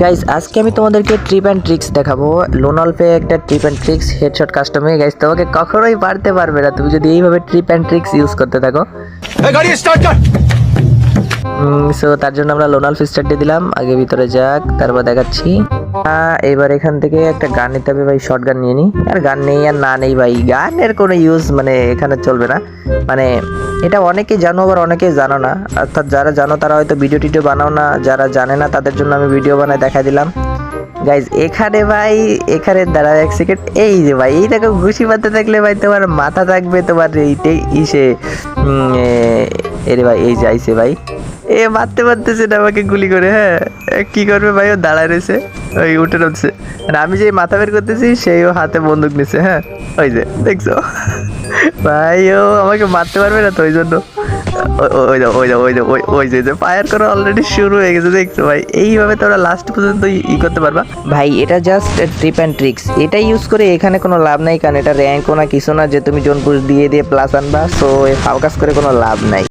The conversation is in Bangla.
গাইস আজকে আমি তোমাদেরকে ট্রিপ অ্যান্ড ট্রিক্স দেখাবো। লোনালপে একটা ট্রিপ অ্যান্ড ট্রিক্স হেডশট কাস্টমে গাইস তোমাকে কখনোই পারতে পারবে না তুমি যদি এইভাবে ট্রিপ অ্যান্ড ট্রিক্স ইউজ করতে থাকো। গাড়ি স্টার্ট কর। সো তার জন্য আমরা লোনালপে স্টার্ট দিয়ে দিলাম। আগে ভিতরে যাক, তারপর দেখাচ্ছি। এবার এখান থেকে একটা গান নিতে হবে ভাই, শর্ট গান নিয়ে নিই। আর গান নেই আর না নেই ভাই, গানের কোনো ইউজ মানে এখানে চলবে না। মানে এটা অনেকে জানো আবার অনেকে জানো না, অর্থাৎ যারা জানো তারা হয়তো ভিডিও টিডিও বানাও না, যারা জানে না তাদের জন্য আমি ভিডিও বানায় দেখা দিলাম। গাইজ এখানে ভাই, এখানে দাঁড়াও এক সেকেন্ড, এই যে ভাই এই দেখো ঘুষি মারতে থাকলে ভাই তোমার মাথা থাকবে তোমার এইটাই ইসে এরে ভাই এই যাইছে ভাই, এ মারতে মারতেছে না আমাকে গুলি করে। হ্যাঁ কি করবে ভাই, ও দাঁড়ায় রয়েছে, ওই উঠে রয়েছে। আর আমি যে মাথা বের করতেছি সেই ও হাতে বন্দুক নিছে। হ্যাঁ ওই যে দেখছো ভাই, ও আমাকে মারতে পারবে না তো ওই জন্য ওই যে ফায়ার করা অলরেডি শুরু হয়ে গেছে, দেখছো ভাই। এইভাবে তোমরা লাস্ট পর্যন্ত করতে পারবা ভাই। এটা জাস্ট ট্রিপ অ্যান্ড ট্রিক্স, এটা ইউজ করে এখানে কোনো লাভ নাই, কারণ এটা র্যাঙ্কও না কিছু না যে তুমি জোন পুশ দিয়ে দিয়ে প্লাস আনবা। সো ফাওকাস করে কোনো লাভ নাই।